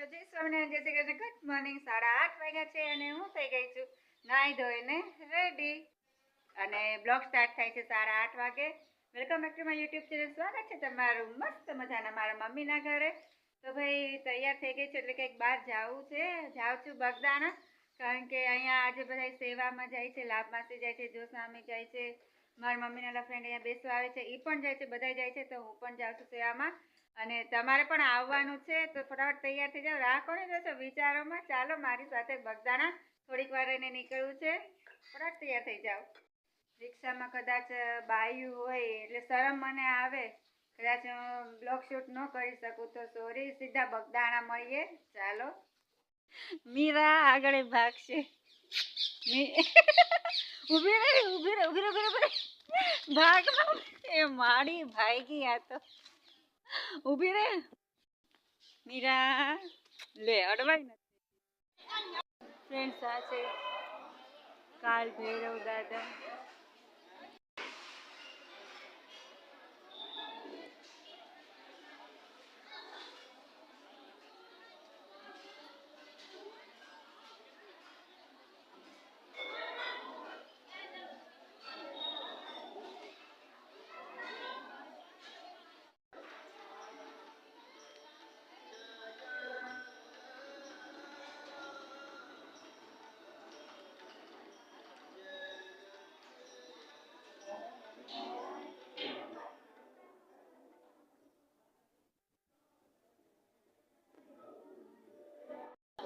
Hello જય સ્વામિનારાયણ, જય Shri Krishna. Good morning. 8:30 વાગ્યા છે અને હું થઈ ગઈ છું નાહી ધોઈને રેડી અને બ્લોગ સ્ટાર્ટ થાય છે 8:30 વાગે. Welcome back to my YouTube channel. સ્વાગત છે તમારું મસ્ત મજાના મારા મમ્મીના ઘરે. તો ભાઈ તૈયાર થઈ ગઈ છે એટલે કંઈક બહાર જવું છે. જાઉં છું બગદાણા, કારણ કે અહીંયા આજે બધા સેવામાં જાય છે. લાભમાસી જાય છે, જોસ્વામી જાય છે, મારા મમ્મીના ફ્રેન્ડ અહીંયા બેસવા આવે છે, એ પણ જાય છે, બધા જાય છે. તો હું પણ જાઉં છું સેવામાં અને તમારે પણ આવવાનું છે. તો ફટાફટ તૈયાર થઈ જાઓ. રાહ કોને જોશો વિચારોમાં? ચાલો મારી સાથે બગદાણા. થોડીક વાર રહીને નીકળવું છે. ફટાફટ તૈયાર થઈ જાઓ. રિક્ષામાં કદાચ બાયું હોય એટલે શરમ મને આવે, કદાચ બ્લોગ શૂટ ન કરી શકું તો સોરી. સીધા બગદાણા મળીએ. ચાલો. મીરા આગળ ભાગશે. ઉભી રહે ભાગ એ માડી ભાગી. આ તો ઊભી રે મીરા. લે અડવાય નથી. ફ્રેન્ડ સાથે કાલ ભૈરવ દાદા.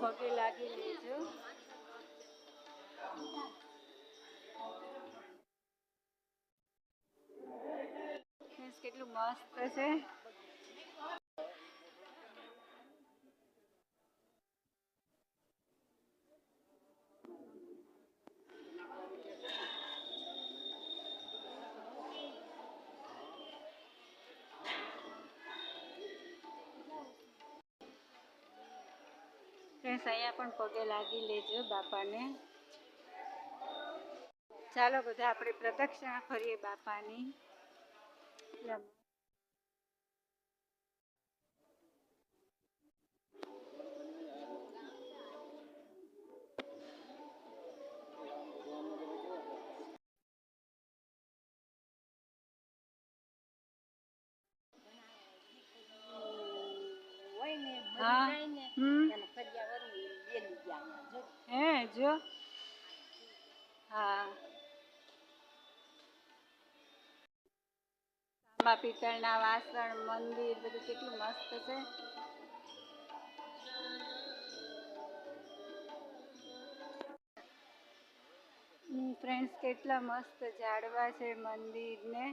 પગે લાગી લેજો. કેટલું મસ્ત છે. ફ્રેન્ડ્સ અહીંયા પણ પગે લાગી લેજો બાપાને. ચાલો બધા આપણે પ્રદક્ષિણા ફરીએ બાપાની. હે જો. હા, તાંબા પિત્તળના વાસણ, મંદિર બધું કેટલું મસ્ત છે. ફ્રેન્ડ્સ કેટલા મસ્ત ઝાડવા છે મંદિરને.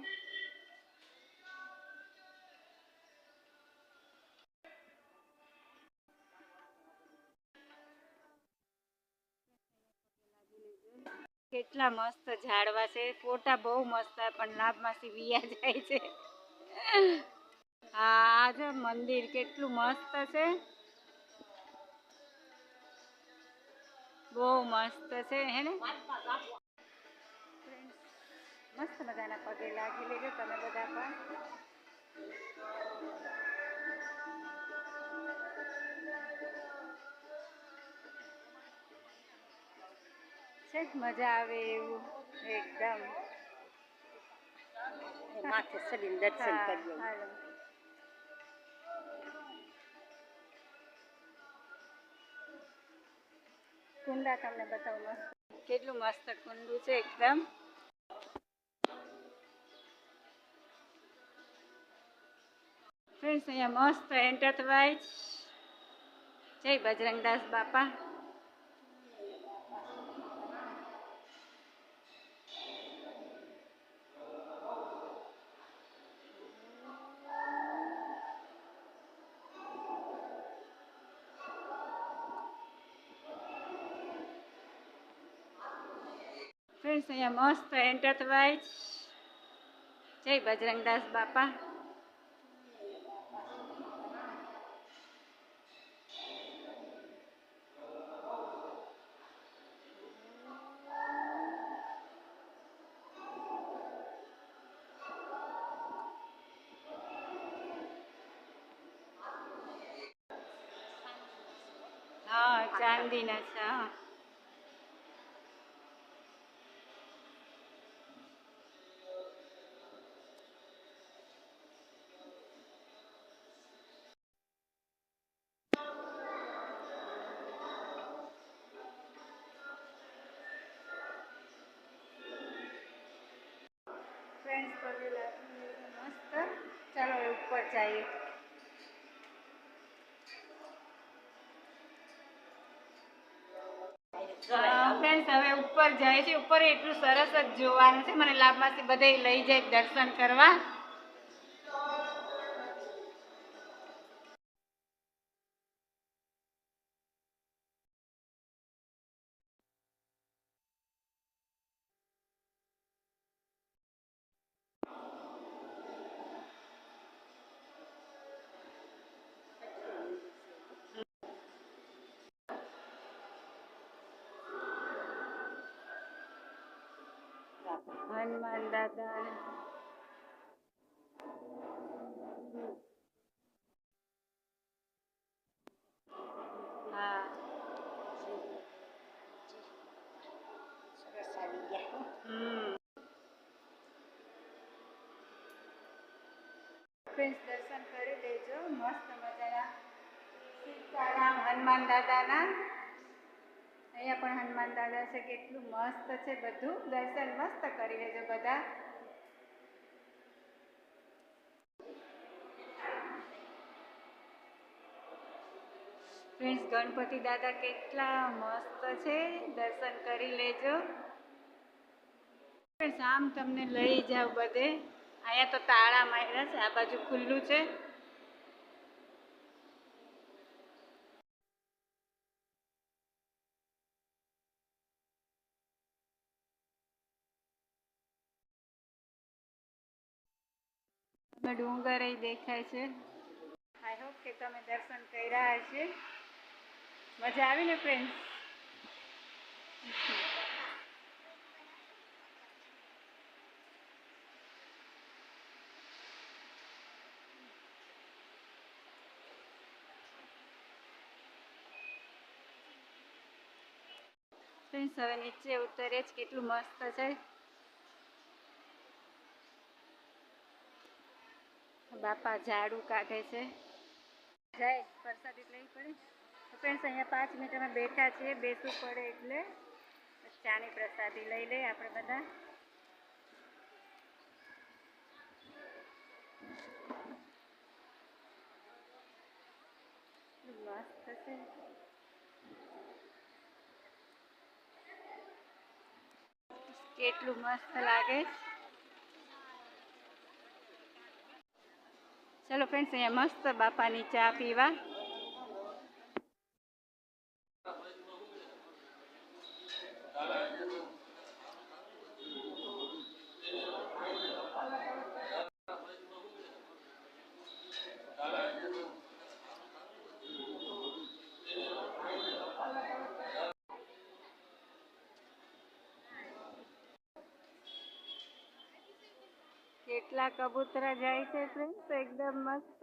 કેટલા મસ્ત ઝાડવા છે. ફોટા બહુ મસ્ત પણ લાભમાંથી વિયા જાય છે. હા જો મંદિર કેટલું મસ્ત છે. બહુ મસ્ત છે હે ને. મસ્ત મજાના પગે લાગી લેજો તમે બધા પણ. છે મજા આવે એવું એકદમ. માથે ચડીને દર્શન કરીએ. કુંડા તમને બતાવું મસ્ત. કેટલું મસ્ત કુંડું છે એકદમ. ફ્રેન્ડ્સ અહીંયા મસ્ત એન્ટર થવાય. જય બજરંગદાસ બાપા. ફ્રેન્ડ્સ અહીંયા મસ્ત એન્ટર થવાય. જય બજરંગદાસ બાપા. ચાંદીના છે. હા. ફ્રેન્ડ્સ પગે લાગી મસ્ત. ચાલો હવે ઉપર જઈએ. ફ્રેન્ડ્સ હવે ઉપર જાય છે. ઉપર એટલું સરસ જ જોવાનું છે. મને લાભમાંથી બધે લઈ જાય દર્શન કરવા. હનુમાન દાદા. હા. ફ્રેન્ડ્સ દર્શન કરી લેજો મસ્ત મજાના સીતારામ હનુમાન દાદાના. અહીંયા પણ હનુમાન દાદા છે. કેટલું મસ્ત છે બધું. દર્શન મસ્ત કરી લેજો બધા. ફ્રેન્ડ્સ ગણપતિ દાદા કેટલા મસ્ત છે. દર્શન કરી લેજો. ફ્રેન્ડ્સ આમ તમને લઈ જાવ બધે. અહીંયા તો તાળા માર્યા છે. આ બાજુ ખુલ્લું છે. ડુંગર દેખાય છે. આઈ હોપ કે તમે દર્શન કર્યા હશે. મજા આવી ને ફ્રેન્ડ્સ? ફ્રેન્ડ્સ હવે નીચે ઉતરે જ. કેટલું મસ્ત છે. બાપા ઝાડુ કાઢે છે. જાય પ્રસાદી લઈ પડે. ફ્રેન્ડ્સ અહીંયા 5 મિનિટમાં બેઠા છીએ. બેસવું પડે એટલે ચાની પ્રસાદી લઈ લઈએ આપણે બધા. મસ્ત છે. કેટલું મસ્ત લાગે. ચલો ફ્રેન્ડ્સ અહીંયા મસ્ત બાપાની ચા પીવા. કેટલા કબૂતરા જાય છે ફ્રેન્ડ્સ. એકદમ મસ્ત.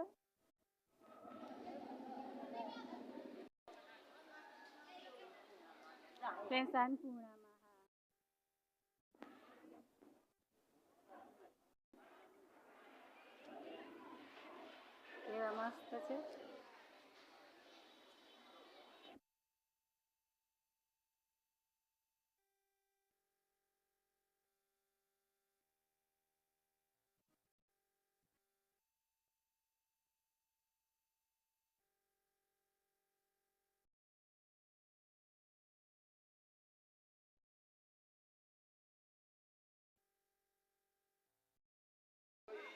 ફ્રેન્ડ્સ અન્નપૂર્ણામાં. કેવા મસ્ત છે.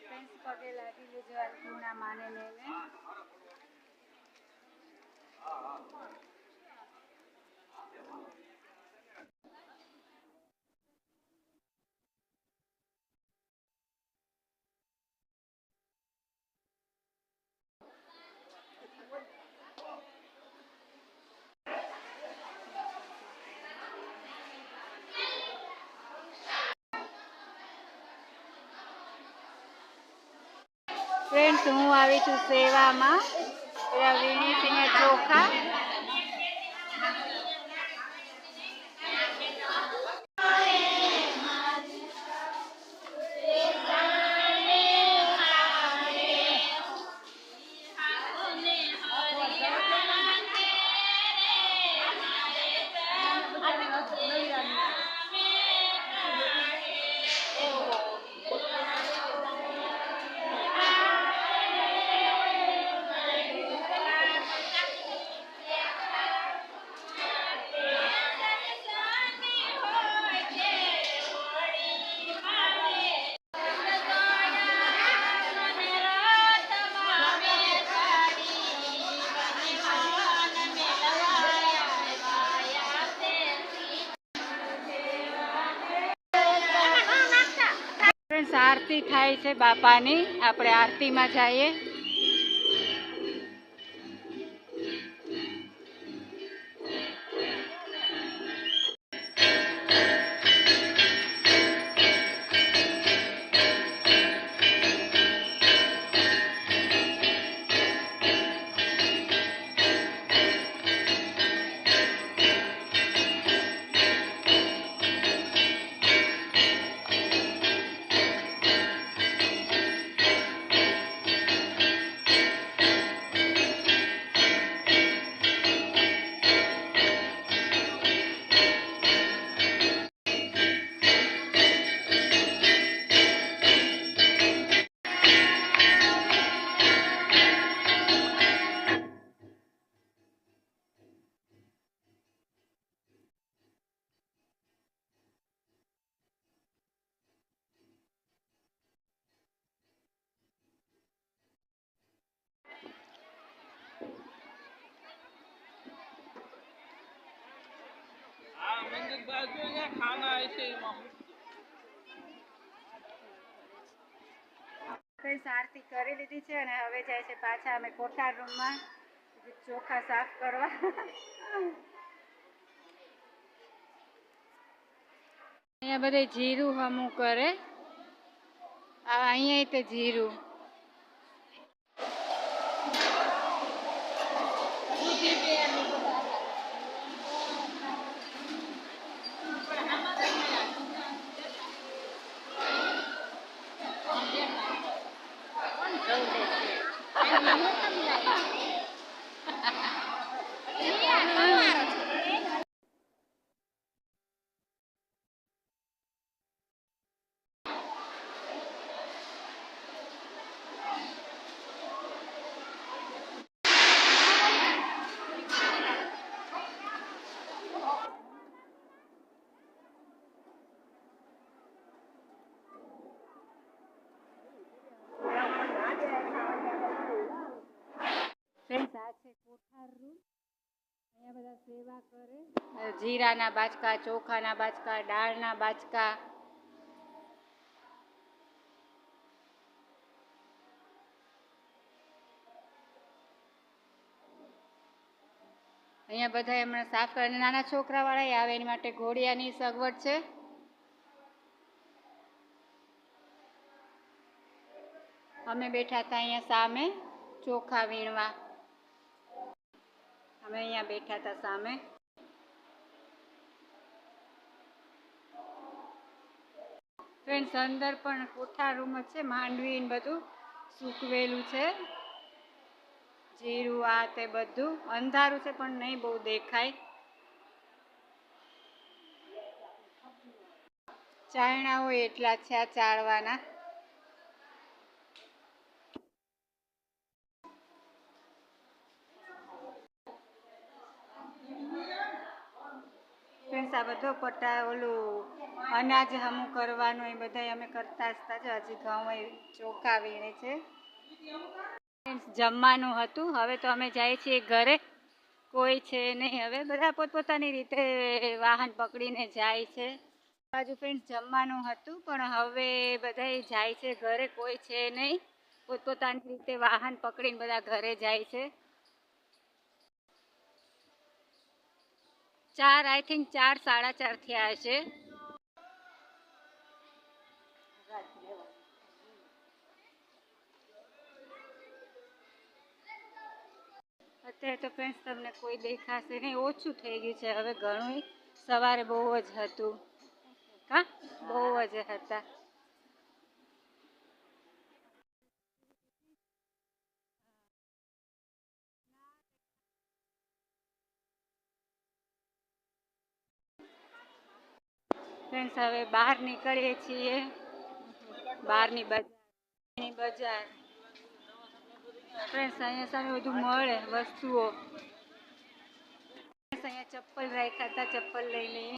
ફ્રેન્ડ્સ પગે લાગી લેજો અન્નપૂર્ણા માને ને. ફ્રેન્ડ્સ હું આવી છું સેવામાં. પેલા વીણી સિંહ ચોખા. આરતી થાય છે બાપાની. આપણે આરતીમાં જઈએ. આરતી કરી લીધી છે અને હવે જાય છે પાછા અમે કોઠાર રૂમમાં ચોખા સાફ કરવા. અહીંયા બધે જીરું હમું કરે. અહીંયા તે જીરું અહીંયા બધા સેવા કરે. જીરાના બાચકા, ચોખાના બાચકા, દાળના બાચકા. અહીંયા બધા હમણાં સાફ કરે. નાના છોકરાવાળા આવે એની માટે ઘોડિયાની સગવડ છે. અમે બેઠા હતા અહીંયા સામે ચોખા વીણવા. અમે અહીંયા બેઠા હતા સામે. ફ્રેન્ડ્સ અંદર પણ કોઠા રૂમ જ છે. માંડવી ને બધું સૂકવેલું છે. જીરું આ તે બધું અંધારું છે પણ નહીં બહુ દેખાય. ચાયણા હોય એટલા છે આ ચાળવાના. ફ્રેન્ડ્સ આ બધો ઓલું અનાજ હમું કરવાનું એ બધા અમે કરતા હતા. હજી ઘઉં ચોખા વીણે છે. જમવાનું હતું. હવે તો અમે જઈએ છીએ ઘરે. કોઈ છે નહીં. હવે બધા પોતપોતાની રીતે વાહન પકડીને જાય છે. બાજુ ફ્રેન્ડ્સ જમવાનું હતું પણ હવે બધા જાય છે ઘરે. કોઈ છે નહીં. પોતપોતાની રીતે વાહન પકડીને બધા ઘરે જાય છે. 4 આઈ થિંક 4 સાડા 4 થયા હશે. અત્યારે તો ફ્રેન્ડ્સ તમને કોઈ દેખાશે નહીં. ઓછું થઈ ગયું છે હવે ઘણું. સવારે બહુ જ હતું. હા બહુ જ હતા. ફ્રેન્ડ્સ હવે બહાર નીકળીએ છીએ. બહારની બજાર. ફ્રેન્ડ્સ અહીંયા સામે બધું મળે વસ્તુઓ. અહીંયા ચપ્પલ રાખ્યા હતા. ચપ્પલ લઈ લઈએ.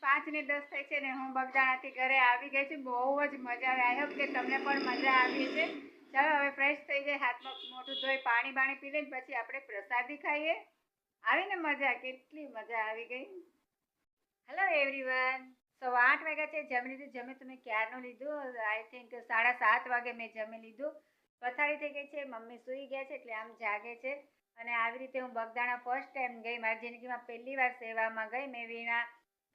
5 ને 10 થાય છે ને હું બગદાણાથી ઘરે આવી ગઈ છું. બહુ જ મજા આવે. આઈ હોપ કે તમને પણ મજા આવી છે. ચાલો હવે ફ્રેશ થઈ જાય. હાથમાં મોઢું ધોઈ પાણી પી લઈને પછી આપણે પ્રસાદી ખાઈએ. આવી ને મજા. કેટલી મજા આવી ગઈ. હેલો એવરીવન, 8 વાગ્યા છે. જમી લીધું. જમી તો મેં ક્યારનું લીધું. આઈ થિંક 7:30 વાગે મેં જમી લીધું. પથારી થઈ ગઈ છે. મમ્મી સૂઈ ગયા છે એટલે આમ જાગે છે. અને આવી રીતે હું બગદાણા ફર્સ્ટ ટાઈમ ગઈ. મારી જિંદગીમાં પહેલી વાર સેવામાં ગઈ. મેં વીણા,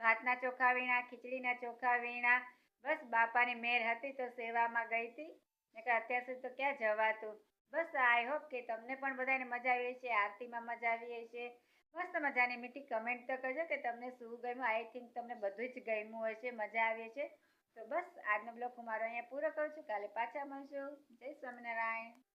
ભાતના ચોખા વીણા, ખીચડીના ચોખા વીણા. બસ બાપાની મેર હતી તો સેવામાં ગઈ હતી. નહીંતર અત્યાર સુધી તો ક્યાં જવાતું. બસ આઈ હોપ કે તમને પણ બધાને મજા આવી છે. આરતીમાં મજા આવી છે. મસ્ત મજાની મીઠી કમેન્ટ તો કરજો કે તમને શું ગમ્યું. આઈ થિંક તમને બધું જ ગમ્યું હશે, મજા આવી છે. તો બસ આજનો બ્લોગ હું મારો અહીંયા પૂરો કરું છું. કાલે પાછા મળશું. જય સ્વામિનારાયણ.